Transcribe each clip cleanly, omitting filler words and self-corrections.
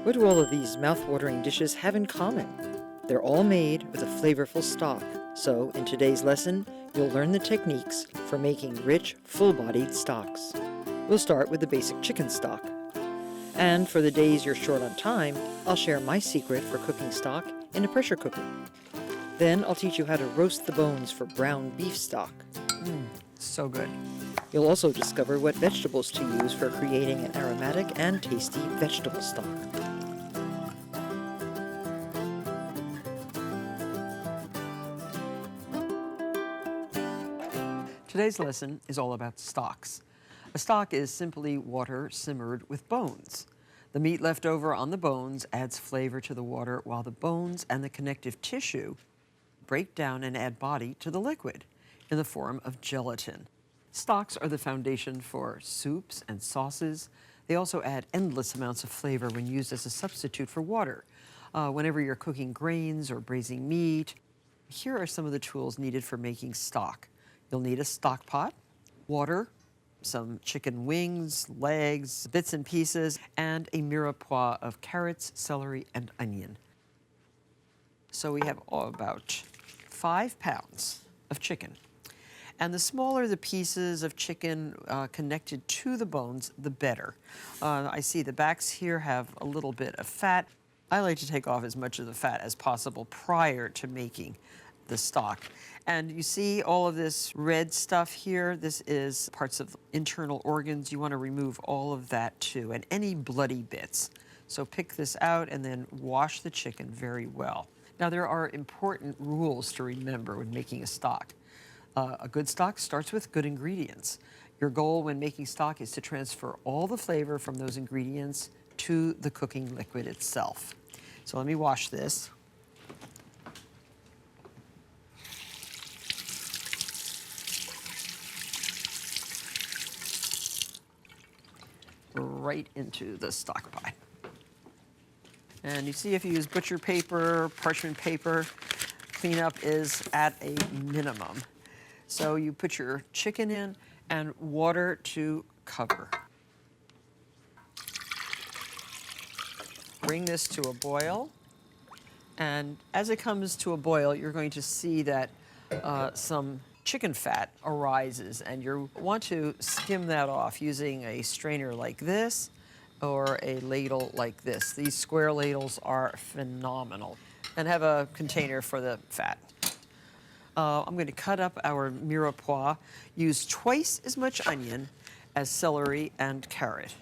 What do all of these mouth-watering dishes have in common? They're all made with a flavorful stock. So, in today's lesson, you'll learn the techniques for making rich, full-bodied stocks. We'll start with the basic chicken stock. And for the days you're short on time, I'll share my secret for cooking stock in a pressure cooker. Then I'll teach you how to roast the bones for brown beef stock. So good. You'll also discover what vegetables to use for creating an aromatic and tasty vegetable stock. Today's lesson is all about stocks. A stock is simply water simmered with bones. The meat left over on the bones adds flavor to the water, while the bones and the connective tissue break down and add body to the liquid in the form of gelatin. Stocks are the foundation for soups and sauces. They also add endless amounts of flavor when used as a substitute for water. Whenever you're cooking grains or braising meat, here are some of the tools needed for making stock. You'll need a stock pot, water, some chicken wings, legs, bits and pieces, and a mirepoix of carrots, celery, and onion. So we have about 5 pounds of chicken. And the smaller the pieces of chicken connected to the bones, the better. I see the backs here have a little bit of fat. I like to take off as much of the fat as possible prior to making the stock. And you see all of this red stuff here? This is parts of internal organs. You want to remove all of that too, and any bloody bits. So pick this out and then wash the chicken very well. Now there are important rules to remember when making a stock. A good stock starts with good ingredients. Your goal when making stock is to transfer all the flavor from those ingredients to the cooking liquid itself. So let me wash this. Right into the stock pot. And you see if you use butcher paper, parchment paper, cleanup is at a minimum. So you put your chicken in and water to cover. Bring this to a boil. And as it comes to a boil, you're going to see that some chicken fat arises, and you want to skim that off using a strainer like this or a ladle like this. These square ladles are phenomenal. And have a container for the fat. I'm going to cut up our mirepoix. Use twice as much onion as celery and carrot.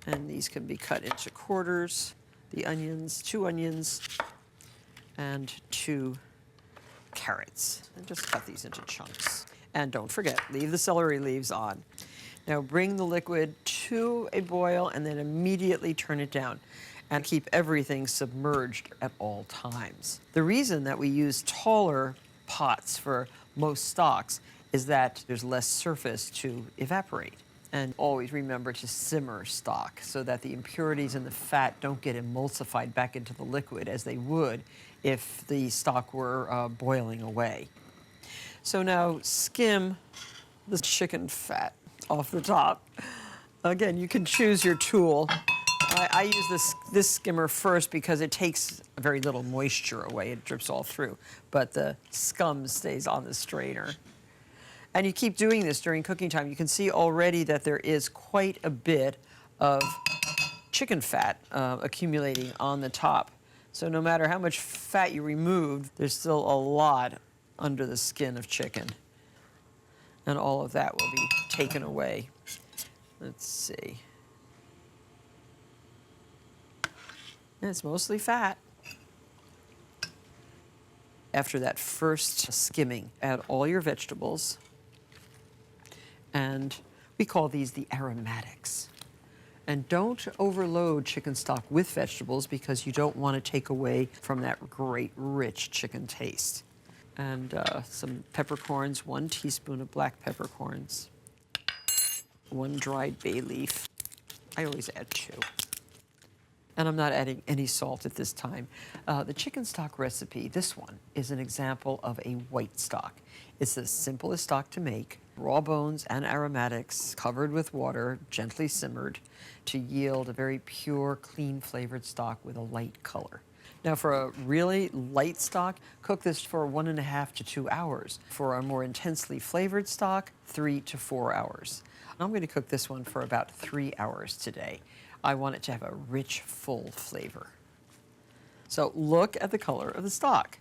And these can be cut into quarters. The onions, 2 onions, and 2 carrots. And just cut these into chunks. And don't forget, leave the celery leaves on. Now bring the liquid to a boil and then immediately turn it down. And keep everything submerged at all times. The reason that we use taller pots for most stocks is that there's less surface to evaporate. And always remember to simmer stock so that the impurities in the fat don't get emulsified back into the liquid as they would if the stock were boiling away. So now skim the chicken fat off the top. Again, you can choose your tool. I use this skimmer first because it takes very little moisture away. It drips all through, but the scum stays on the strainer. And you keep doing this during cooking time. You can see already that there is quite a bit of chicken fat accumulating on the top. So no matter how much fat you remove, there's still a lot under the skin of chicken. And all of that will be taken away. Let's see. And it's mostly fat. After that first skimming, add all your vegetables. And we call these the aromatics. And don't overload chicken stock with vegetables because you don't want to take away from that great, rich chicken taste. And some peppercorns, 1 teaspoon of black peppercorns, 1 dried bay leaf. I always add 2. And I'm not adding any salt at this time. The chicken stock recipe, this one, is an example of a white stock. It's the simplest stock to make. Raw bones and aromatics covered with water, gently simmered to yield a very pure, clean flavored stock with a light color. Now for a really light stock, cook this for 1.5 to 2 hours. For a more intensely flavored stock, 3 to 4 hours. I'm going to cook this one for about 3 hours today. I want it to have a rich, full flavor. So look at the color of the stock.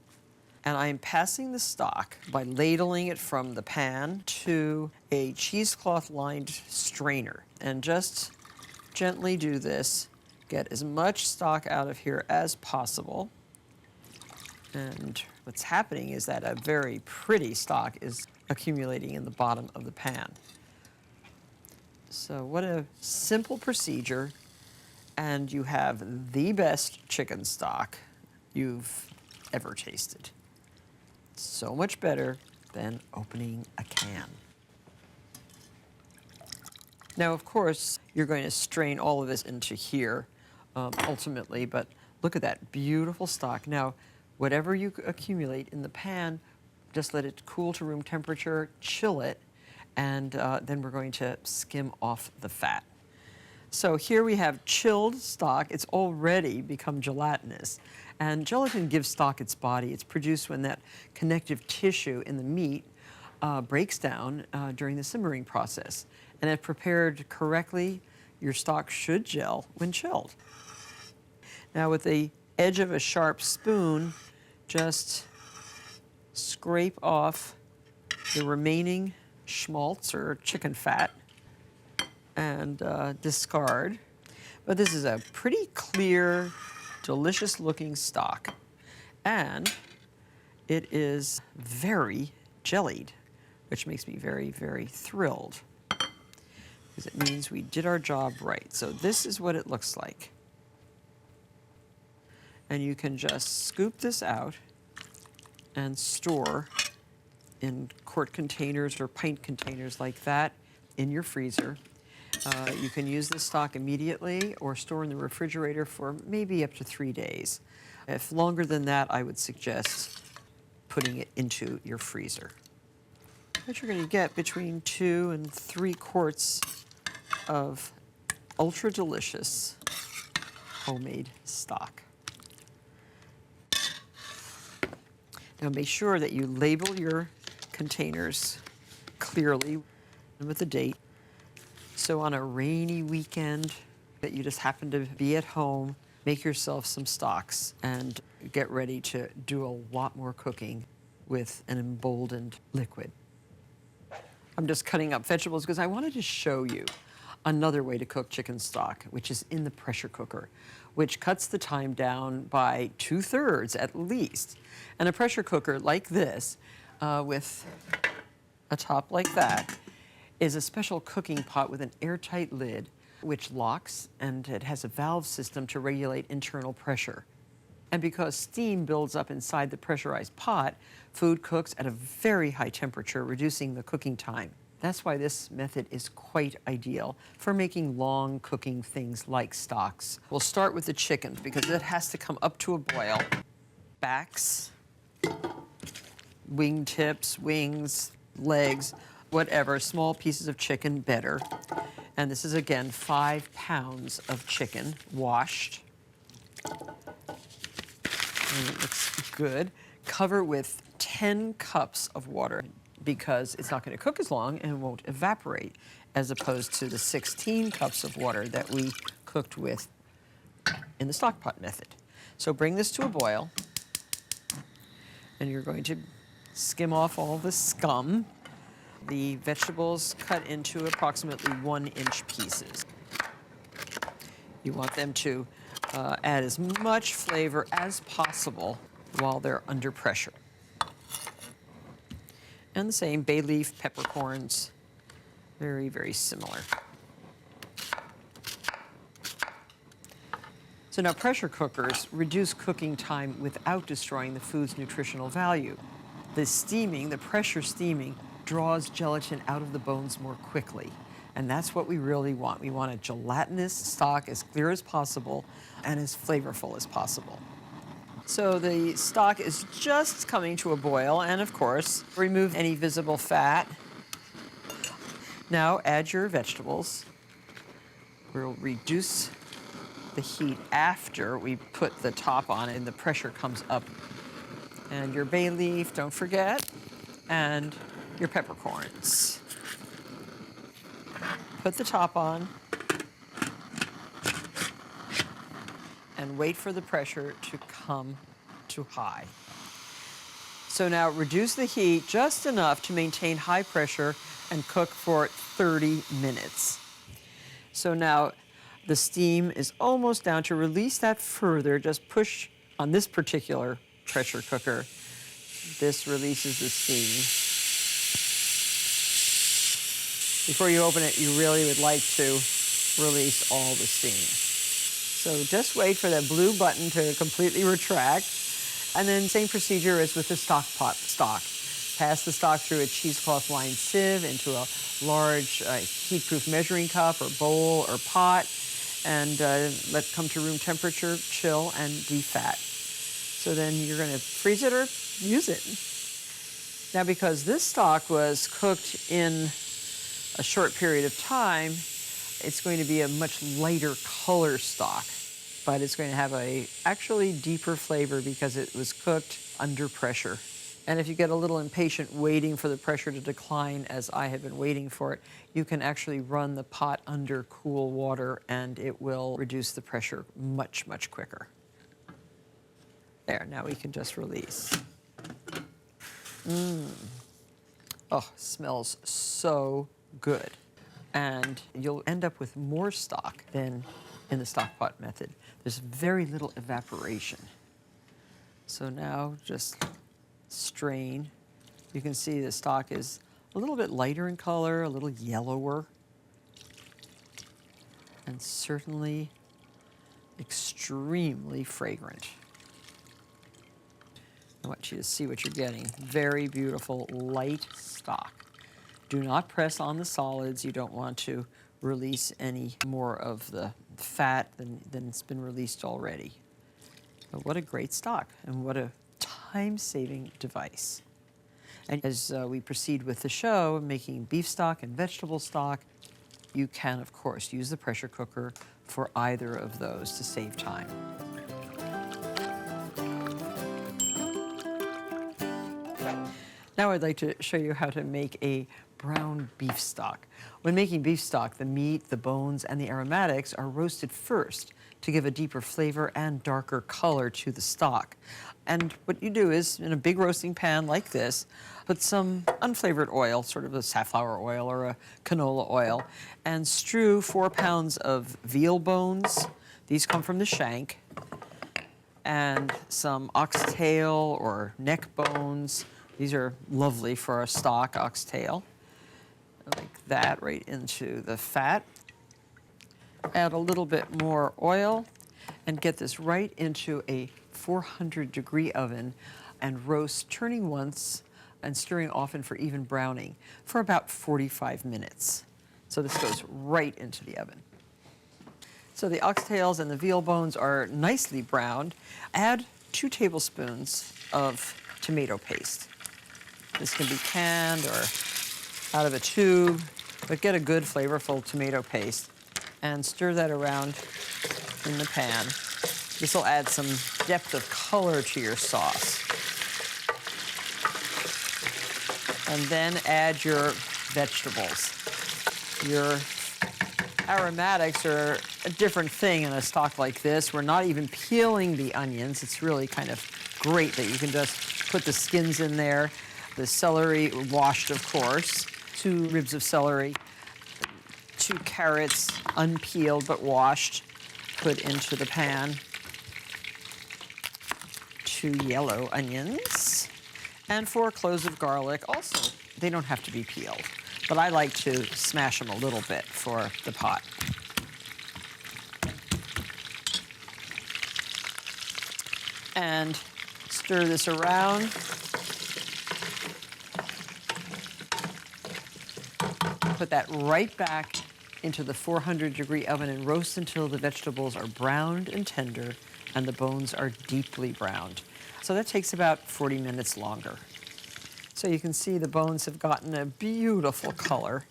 And I'm passing the stock by ladling it from the pan to a cheesecloth lined strainer. And just gently do this. Get as much stock out of here as possible. And what's happening is that a very pretty stock is accumulating in the bottom of the pan. So what a simple procedure. And you have the best chicken stock you've ever tasted. So much better than opening a can. Now, of course, you're going to strain all of this into here ultimately, but look at that beautiful stock. Now, whatever you accumulate in the pan, just let it cool to room temperature, chill it, and then we're going to skim off the fat. So here we have chilled stock. It's already become gelatinous. And gelatin gives stock its body. It's produced when that connective tissue in the meat breaks down during the simmering process. And if prepared correctly, your stock should gel when chilled. Now with the edge of a sharp spoon, just scrape off the remaining schmaltz or chicken fat and discard. But this is a pretty clear, delicious looking stock. And it is very jellied, which makes me very, very thrilled, because it means we did our job right. So this is what it looks like. And you can just scoop this out and store in quart containers or pint containers like that in your freezer. You can use this stock immediately or store in the refrigerator for maybe up to 3 days. If longer than that, I would suggest putting it into your freezer. But you're going to get between 2 and 3 quarts of ultra delicious homemade stock. Now make sure that you label your containers clearly with the date. So on a rainy weekend that you just happen to be at home, make yourself some stocks and get ready to do a lot more cooking with an emboldened liquid. I'm just cutting up vegetables because I wanted to show you another way to cook chicken stock, which is in the pressure cooker, which cuts the time down by 2/3 at least. And a pressure cooker like this, with a top like that, is a special cooking pot with an airtight lid, which locks, and it has a valve system to regulate internal pressure. And because steam builds up inside the pressurized pot, food cooks at a very high temperature, reducing the cooking time. That's why this method is quite ideal for making long cooking things like stocks. We'll start with the chicken because it has to come up to a boil. Backs, wing tips, wings, legs, whatever, small pieces of chicken, better. And this is, again, 5 pounds of chicken, washed. And it looks good. Cover with 10 cups of water because it's not going to cook as long and won't evaporate, as opposed to the 16 cups of water that we cooked with in the stock pot method. So bring this to a boil, and you're going to skim off all the scum. The vegetables cut into approximately 1-inch pieces. You want them to add as much flavor as possible while they're under pressure. And the same, bay leaf, peppercorns, very, very similar. So now pressure cookers reduce cooking time without destroying the food's nutritional value. The steaming, the pressure steaming, draws gelatin out of the bones more quickly And that's what we really want. We want a gelatinous stock, as clear as possible and as flavorful as possible. So the stock is just coming to a boil, and of course, remove any visible fat. Now add your vegetables. We'll reduce the heat after we put the top on and the pressure comes up. And your bay leaf, don't forget, and your peppercorns. Put the top on and wait for the pressure to come to high. So now reduce the heat just enough to maintain high pressure and cook for 30 minutes. So now the steam is almost down. To release that further, just push on this particular pressure cooker. This releases the steam. Before you open it, you really would like to release all the steam. So just wait for that blue button to completely retract. And then same procedure as with the stock pot stock. Pass the stock through a cheesecloth lined sieve into a large heat-proof measuring cup or bowl or pot, and let it come to room temperature, chill, and defat. So then you're going to freeze it or use it. Now, because this stock was cooked in a short period of time, it's going to be a much lighter color stock, but it's going to have a actually deeper flavor because it was cooked under pressure. And if you get a little impatient waiting for the pressure to decline, as I have been waiting for it, you can actually run the pot under cool water and it will reduce the pressure much, much quicker. There, now we can just release. Oh, smells so good. And you'll end up with more stock than in the stock pot method. There's very little evaporation. So now just strain. You can see the stock is a little bit lighter in color, a little yellower, and certainly extremely fragrant. I want you to see what you're getting. Very beautiful, light stock. Do not press on the solids. You don't want to release any more of the fat than's been released already. But what a great stock, and what a time-saving device. And as we proceed with the show, making beef stock and vegetable stock, you can, of course, use the pressure cooker for either of those to save time. Now I'd like to show you how to make a brown beef stock. When making beef stock, the meat, the bones, and the aromatics are roasted first to give a deeper flavor and darker color to the stock. And what you do is, in a big roasting pan like this, put some unflavored oil, sort of a safflower oil or a canola oil, and strew 4 pounds of veal bones. These come from the shank, and some oxtail or neck bones. These are lovely for a stock, oxtail. Like that, right into the fat. Add a little bit more oil and get this right into a 400-degree oven and roast, turning once and stirring often for even browning for about 45 minutes. So this goes right into the oven. So the oxtails and the veal bones are nicely browned. Add 2 tablespoons of tomato paste. This can be canned or out of a tube, but get a good flavorful tomato paste and stir that around in the pan. This will add some depth of color to your sauce. And then add your vegetables. Your aromatics are a different thing in a stock like this. We're not even peeling the onions. It's really kind of great that you can just put the skins in there. The celery, washed of course, 2 ribs of celery, 2 carrots, unpeeled but washed, put into the pan, 2 yellow onions, and 4 cloves of garlic. Also, they don't have to be peeled, but I like to smash them a little bit for the pot. And stir this around. Put that right back into the 400-degree oven and roast until the vegetables are browned and tender and the bones are deeply browned. So that takes about 40 minutes longer. So you can see the bones have gotten a beautiful color,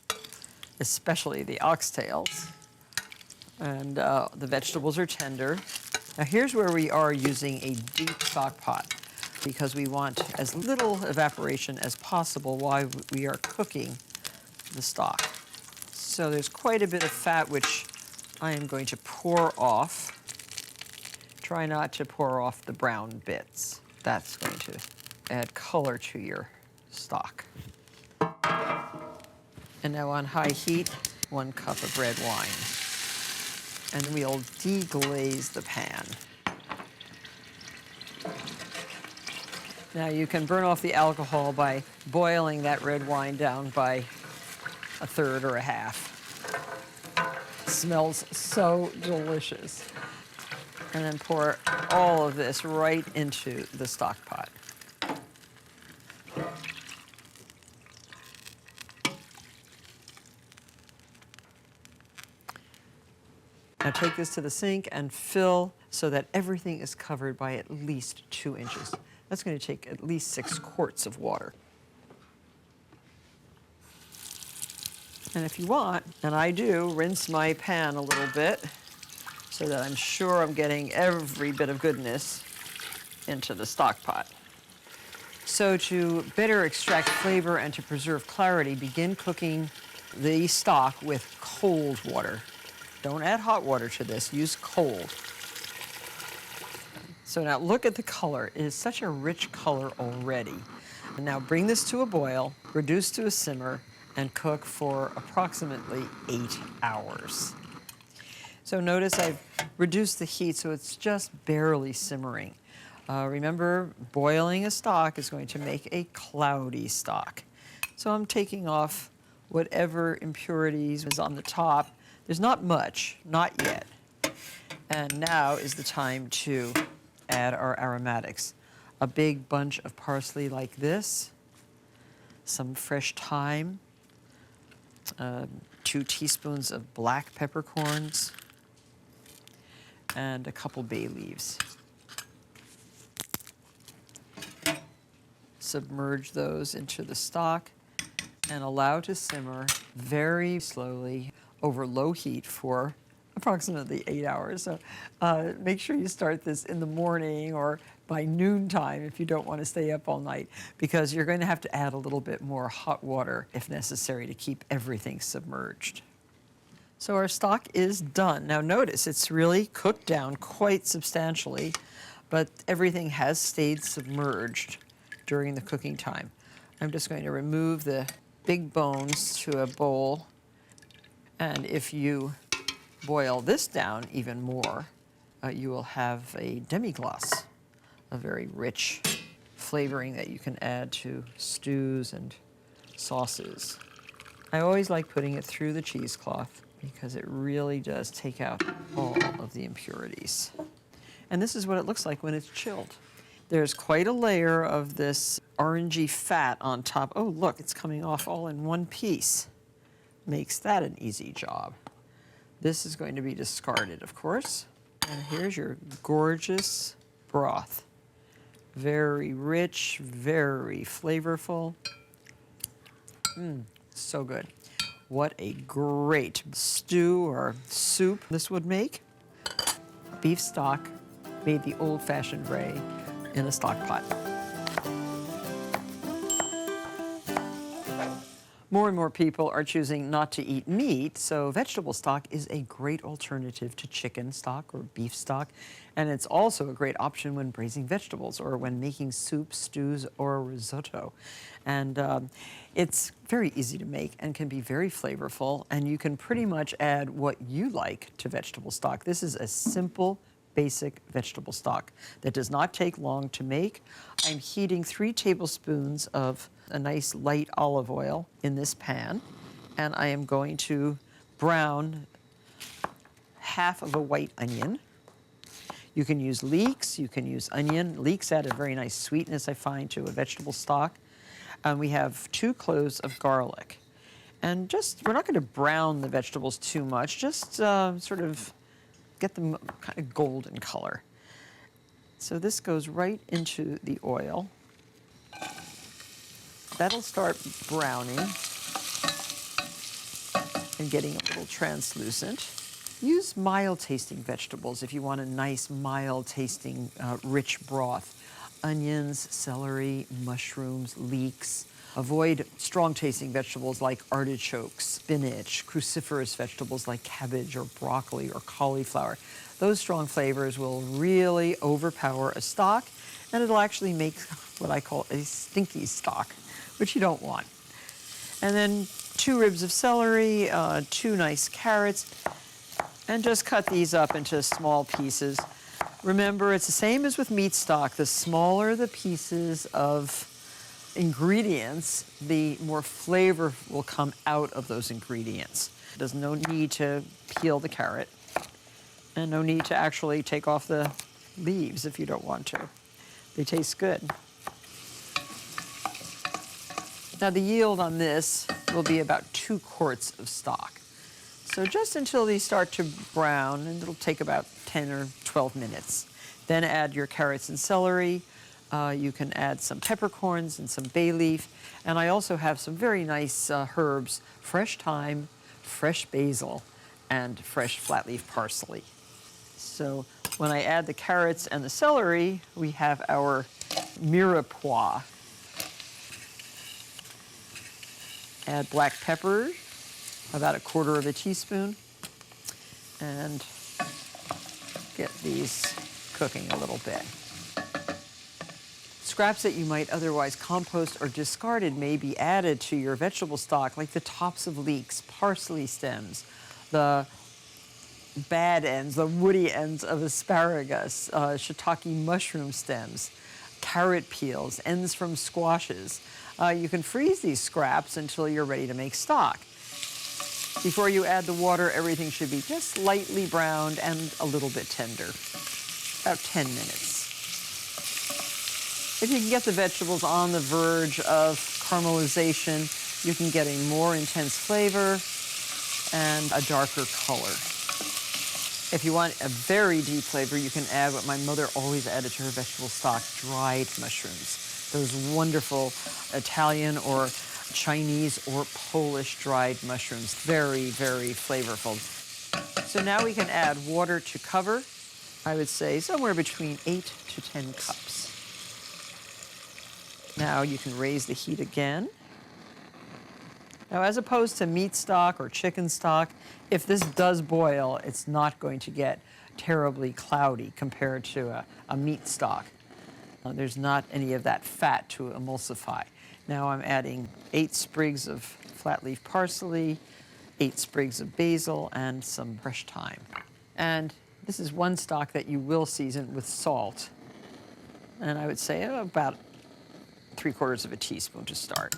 especially the oxtails. And the vegetables are tender. Now here's where we are using a deep stock pot because we want as little evaporation as possible while we are cooking the stock. So there's quite a bit of fat which I am going to pour off. Try not to pour off the brown bits. That's going to add color to your stock. And now on high heat, 1 cup of red wine. And we'll deglaze the pan. Now you can burn off the alcohol by boiling that red wine down by 1/3 or 1/2. Smells so delicious. And then pour all of this right into the stock pot. Now take this to the sink and fill so that everything is covered by at least 2 inches. That's going to take at least 6 quarts of water. And if you want, and I do, rinse my pan a little bit so that I'm sure I'm getting every bit of goodness into the stock pot. So to better extract flavor and to preserve clarity, begin cooking the stock with cold water. Don't add hot water to this, use cold. So now look at the color. It is such a rich color already. And now bring this to a boil, reduce to a simmer, and cook for approximately 8 hours. So notice I've reduced the heat so it's just barely simmering. Remember, boiling a stock is going to make a cloudy stock. So I'm taking off whatever impurities was on the top. There's not much, not yet. And now is the time to add our aromatics. A big bunch of parsley like this, some fresh thyme, 2 teaspoons of black peppercorns, and a couple bay leaves. Submerge those into the stock and allow to simmer very slowly over low heat for approximately 8 hours. So make sure you start this in the morning or by noontime if you don't want to stay up all night, because you're going to have to add a little bit more hot water if necessary to keep everything submerged. So our stock is done. Now notice it's really cooked down quite substantially, but everything has stayed submerged during the cooking time. I'm just going to remove the big bones to a bowl, and if you boil this down even more, you will have a demi-glace, a very rich flavoring that you can add to stews and sauces. I always like putting it through the cheesecloth because it really does take out all of the impurities. And this is what it looks like when it's chilled. There's quite a layer of this orangey fat on top. Oh, look, it's coming off all in one piece. Makes that an easy job. This is going to be discarded, of course. And here's your gorgeous broth. Very rich, very flavorful. So good. What a great stew or soup this would make. Beef stock made the old-fashioned way in a stock pot. More and more people are choosing not to eat meat, so vegetable stock is a great alternative to chicken stock or beef stock, and it's also a great option when braising vegetables or when making soup, stews, or risotto. And it's very easy to make and can be very flavorful, and you can pretty much add what you like to vegetable stock. This is a simple, basic vegetable stock that does not take long to make. I'm heating 3 tablespoons of a nice light olive oil in this pan, and I am going to brown half of a white onion. You can use leeks, you can use onion. Leeks add a very nice sweetness, I find, to a vegetable stock. And we have 2 cloves of garlic. And we're not going to brown the vegetables too much, just sort of get them kind of golden color. So this goes right into the oil. That'll start browning and getting a little translucent. Use mild-tasting vegetables if you want a nice, mild-tasting, rich broth. Onions, celery, mushrooms, leeks. Avoid strong-tasting vegetables like artichokes, spinach, cruciferous vegetables like cabbage or broccoli or cauliflower. Those strong flavors will really overpower a stock, and it'll actually make what I call a stinky stock, which you don't want. And then 2 ribs of celery, 2 nice carrots, and just cut these up into small pieces. Remember, it's the same as with meat stock. The smaller the pieces of ingredients, the more flavor will come out of those ingredients. There's no need to peel the carrot, and no need to actually take off the leaves if you don't want to. They taste good. Now the yield on this will be about 2 quarts of stock. So just until these start to brown, and it'll take about 10 or 12 minutes. Then add your carrots and celery. You can add some peppercorns and some bay leaf. And I also have some very nice herbs, fresh thyme, fresh basil, and fresh flat leaf parsley. So when I add the carrots and the celery, we have our mirepoix. Add black pepper, about 1/4 teaspoon, and get these cooking a little bit. Scraps that you might otherwise compost or discarded may be added to your vegetable stock, like the tops of leeks, parsley stems, the bad ends, the woody ends of asparagus, shiitake mushroom stems, carrot peels, ends from squashes. You can freeze these scraps until you're ready to make stock. Before you add the water, everything should be just lightly browned and a little bit tender, about 10 minutes. If you can get the vegetables on the verge of caramelization, you can get a more intense flavor and a darker color. If you want a very deep flavor, you can add what my mother always added to her vegetable stock, dried mushrooms. Those wonderful Italian or Chinese or Polish dried mushrooms. Very, very flavorful. So now we can add water to cover. I would say somewhere between 8 to 10 cups. Now you can raise the heat again. Now, as opposed to meat stock or chicken stock, if this does boil, it's not going to get terribly cloudy compared to a meat stock. There's not any of that fat to emulsify. Now I'm adding 8 sprigs of flat leaf parsley, 8 sprigs of basil, and some fresh thyme. And this is one stock that you will season with salt. And I would say about 3/4 teaspoon to start.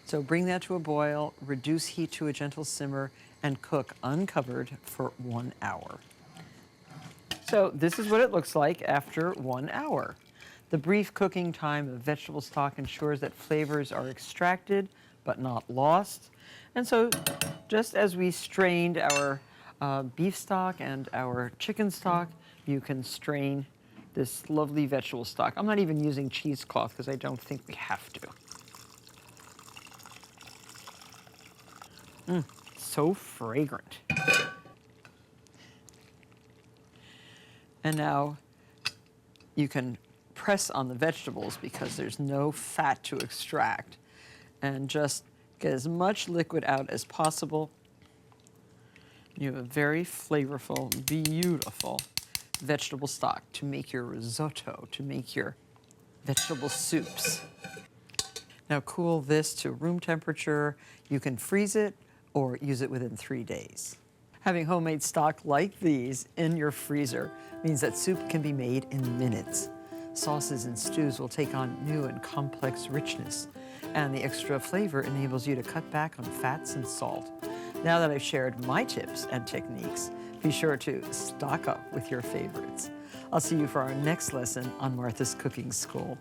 So bring that to a boil, reduce heat to a gentle simmer, and cook uncovered for 1 hour. So this is what it looks like after 1 hour. The brief cooking time of vegetable stock ensures that flavors are extracted but not lost. And so just as we strained our beef stock and our chicken stock, you can strain this lovely vegetable stock. I'm not even using cheesecloth because I don't think we have to. So fragrant. And now you can press on the vegetables because there's no fat to extract, and just get as much liquid out as possible. You have a very flavorful, beautiful vegetable stock to make your risotto, to make your vegetable soups. Now cool this to room temperature. You can freeze it or use it within 3 days. Having homemade stock like these in your freezer means that soup can be made in minutes. Sauces and stews will take on new and complex richness, and the extra flavor enables you to cut back on fats and salt. Now that I've shared my tips and techniques, be sure to stock up with your favorites. I'll see you for our next lesson on Martha's Cooking School.